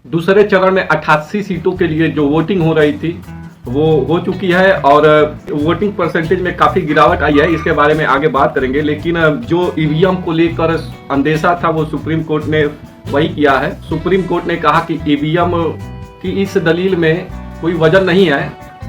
दूसरे चरण में 88 सीटों के लिए जो वोटिंग हो रही थी वो हो चुकी है और वोटिंग परसेंटेज में काफ़ी गिरावट आई है। इसके बारे में आगे बात करेंगे, लेकिन जो ईवीएम को लेकर अंदेशा था वो सुप्रीम कोर्ट ने वही किया है। सुप्रीम कोर्ट ने कहा कि ईवीएम की इस दलील में कोई वजन नहीं है।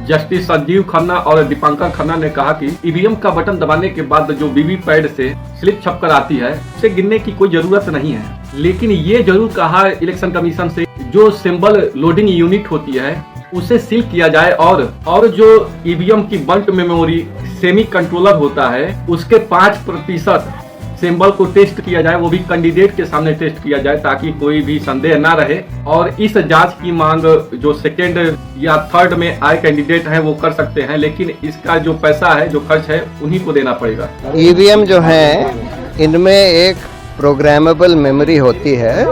जस्टिस संजीव खन्ना और दीपांकर खन्ना ने कहा कि ईवीएम का बटन दबाने के बाद जो वीवीपैट से स्लिप छपकर आती है उसे गिनने की कोई जरूरत नहीं है। लेकिन ये जरूर कहा इलेक्शन कमीशन से जो सिंबल लोडिंग यूनिट होती है उसे सील किया जाए और जो ईवीएम की बल्ट मेमोरी सेमी कंट्रोलर होता है उसके 5% सिंबल को टेस्ट किया जाए, वो भी कैंडिडेट के सामने टेस्ट किया जाए ताकि कोई भी संदेह ना रहे। और इस जांच की मांग जो सेकेंड या थर्ड में आए कैंडिडेट हैं वो कर सकते हैं, लेकिन इसका जो पैसा है, जो खर्च है, उन्हीं को देना पड़ेगा। ईवीएम जो है इनमें एक प्रोग्रामेबल मेमोरी होती है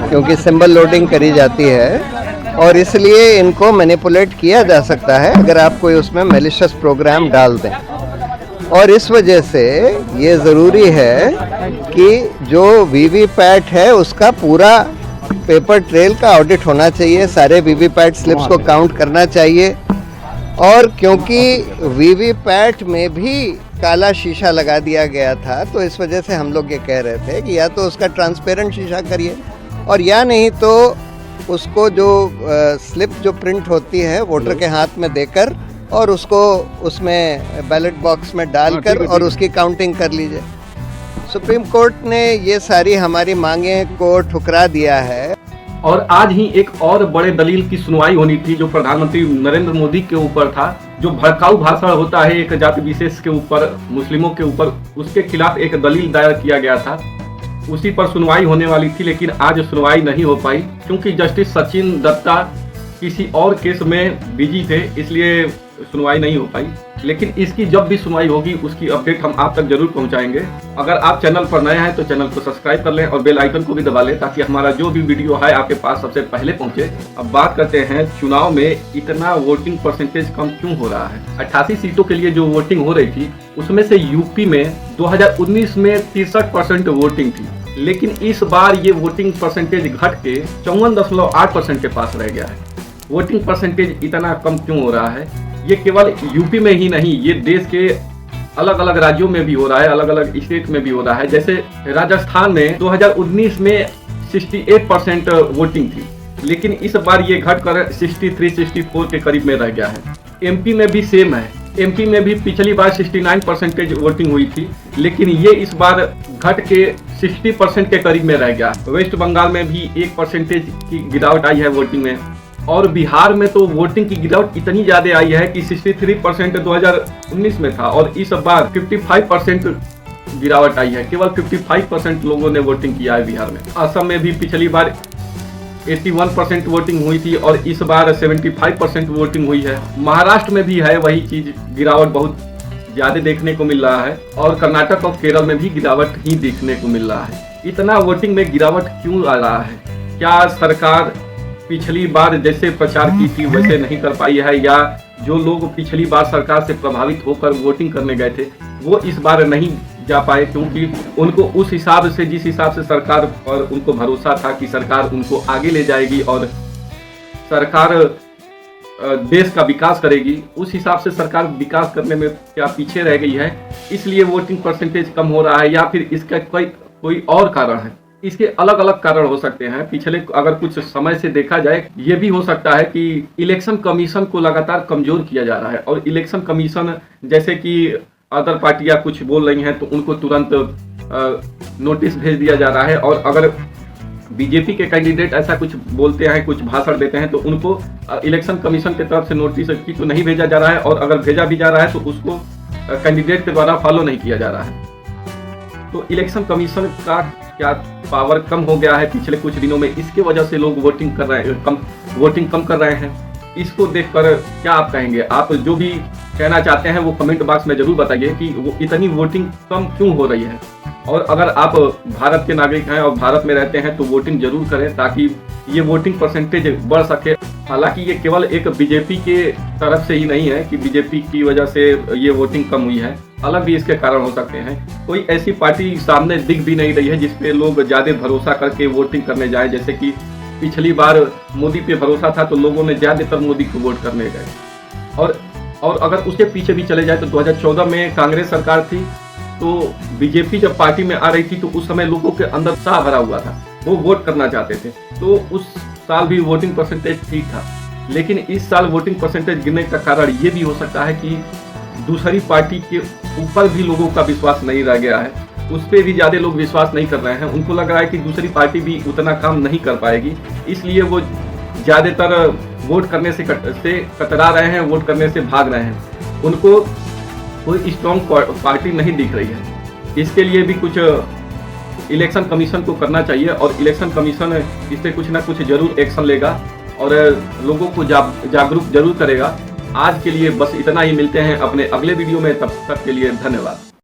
क्योंकि सिंबल लोडिंग करी जाती है और इसलिए इनको मैनिपुलेट किया जा सकता है अगर आप कोई उसमें मैलिशियस प्रोग्राम डाल दें। और इस वजह से ये ज़रूरी है कि जो वीवीपैट है उसका पूरा पेपर ट्रेल का ऑडिट होना चाहिए, सारे वीवीपैट स्लिप्स को काउंट करना चाहिए। और क्योंकि वीवीपैट में भी काला शीशा लगा दिया गया था तो इस वजह से हम लोग ये कह रहे थे कि या तो उसका ट्रांसपेरेंट शीशा करिए और या नहीं तो उसको जो स्लिप जो प्रिंट होती है वोटर के हाथ में देकर और उसको उसमें बैलेट बॉक्स में डालकर और उसकी काउंटिंग कर लीजिए। सुप्रीम कोर्ट ने ये सारी हमारी मांगे को ठुकरा दिया है। और आज ही एक और बड़े दलील की सुनवाई होनी थी जो प्रधानमंत्री नरेंद्र मोदी के ऊपर था। जो भड़काऊ भाषण होता है एक जाति विशेष के ऊपर, मुस्लिमों के ऊपर, उसके खिलाफ एक दलील दायर किया गया था। उसी पर सुनवाई होने वाली थी, लेकिन आज सुनवाई नहीं हो पाई क्योंकि जस्टिस सचिन दत्ता किसी और केस में बिजी थे, इसलिए सुनवाई नहीं हो पाई। लेकिन इसकी जब भी सुनवाई होगी उसकी अपडेट हम आप तक जरूर पहुंचाएंगे। अगर आप चैनल पर नए हैं तो चैनल को सब्सक्राइब कर लें और बेल आइकन को भी दबा लें ताकि हमारा जो भी वीडियो है आपके पास सबसे पहले पहुंचे। अब बात करते हैं चुनाव में इतना वोटिंग परसेंटेज कम क्यों हो रहा है। 88 सीटों के लिए जो वोटिंग हो रही थी उसमें से यूपी में 2019 में 63% वोटिंग थी, लेकिन इस बार ये वोटिंग परसेंटेज घट के 54.8% के पास रह गया है। वोटिंग परसेंटेज इतना कम क्यों हो रहा है? ये केवल यूपी में ही नहीं, ये देश के अलग अलग राज्यों में भी हो रहा है, अलग अलग स्टेट में भी हो रहा है। जैसे राजस्थान में 2019 में 68% वोटिंग थी, लेकिन इस बार ये घटकर 63-64 के करीब में रह गया है। एमपी में भी सेम है। एमपी में भी पिछली बार 69% वोटिंग हुई थी, लेकिन ये इस बार घट के 60% के करीब में रह गया। वेस्ट बंगाल में भी 1% की गिरावट आई है वोटिंग में। और बिहार में तो वोटिंग की गिरावट इतनी ज्यादा आई है कि 63% 2019 में था और इस बार 55% गिरावट आई है। केवल 55% लोगों ने वोटिंग किया है बिहार में। असम में भी पिछली बार 81% वोटिंग हुई थी और इस बार 75% वोटिंग हुई है। महाराष्ट्र में भी है वही चीज, गिरावट बहुत ज्यादा देखने को मिल रहा है और कर्नाटक और केरल में भी गिरावट ही देखने को मिल रहा है। इतना वोटिंग में गिरावट क्यों आ रहा है? क्या सरकार पिछली बार जैसे प्रचार की थी वैसे नहीं कर पाई है, या जो लोग पिछली बार सरकार से प्रभावित होकर वोटिंग करने गए थे वो इस बार नहीं जा पाए क्योंकि उनको उस हिसाब से, जिस हिसाब से सरकार पर उनको भरोसा था कि सरकार उनको आगे ले जाएगी और सरकार देश का विकास करेगी, उस हिसाब से सरकार विकास करने में क्या पीछे रह गई है, इसलिए वोटिंग परसेंटेज कम हो रहा है, या फिर इसका कोई और कारण है? इसके अलग अलग कारण हो सकते हैं। पिछले अगर कुछ समय से देखा जाए, ये भी हो सकता है कि इलेक्शन कमीशन को लगातार कमजोर किया जा रहा है और इलेक्शन कमीशन जैसे कि अदर पार्टियां कुछ बोल रही हैं तो उनको तुरंत नोटिस भेज दिया जा रहा है, और अगर बीजेपी के कैंडिडेट ऐसा कुछ बोलते हैं, कुछ भाषण देते हैं तो उनको इलेक्शन कमीशन की तरफ से नोटिस की तो नहीं भेजा जा रहा है, और अगर भेजा भी जा रहा है तो उसको कैंडिडेट के द्वारा फॉलो नहीं किया जा रहा है। तो इलेक्शन कमीशन का क्या पावर कम हो गया है पिछले कुछ दिनों में, इसके वजह से लोग वोटिंग कम कर रहे हैं। इसको देखकर क्या आप कहेंगे? आप जो भी कहना चाहते हैं वो कमेंट बॉक्स में जरूर बताइए कि वो इतनी वोटिंग कम क्यों हो रही है। और अगर आप भारत के नागरिक हैं और भारत में रहते हैं तो वोटिंग जरूर करें ताकि ये वोटिंग परसेंटेज बढ़ सके। हालांकि ये केवल एक बीजेपी के तरफ से ही नहीं है कि बीजेपी की वजह से ये वोटिंग कम हुई है, अलग भी इसके कारण हो सकते हैं। कोई ऐसी पार्टी सामने दिख भी नहीं रही है जिसपे लोग ज्यादा भरोसा करके वोटिंग करने जाएं, जैसे कि पिछली बार मोदी पे भरोसा था तो लोगों ने ज़्यादातर मोदी को वोट करने गए। और अगर उसके पीछे भी चले जाए तो 2014 में कांग्रेस सरकार थी, तो बीजेपी जब पार्टी में आ रही थी तो उस समय लोगों के अंदर उत्साह भरा हुआ था, वो वोट करना चाहते थे, तो उस साल भी वोटिंग परसेंटेज ठीक था। लेकिन इस साल वोटिंग परसेंटेज गिरने का कारण ये भी हो सकता है कि दूसरी पार्टी के ऊपर भी लोगों का विश्वास नहीं रह गया है, उस पर भी ज़्यादा लोग विश्वास नहीं कर रहे हैं। उनको लग रहा है कि दूसरी पार्टी भी उतना काम नहीं कर पाएगी, इसलिए वो ज़्यादातर वोट करने से कतरा रहे हैं, वोट करने से भाग रहे हैं। उनको कोई स्ट्रॉन्ग पार्टी नहीं दिख रही है। इसके लिए भी कुछ इलेक्शन कमीशन को करना चाहिए और इलेक्शन कमीशन इस पर कुछ ना कुछ जरूर एक्शन लेगा और लोगों को जागरूक जरूर करेगा। आज के लिए बस इतना ही, मिलते हैं अपने अगले वीडियो में, तब तक के लिए धन्यवाद।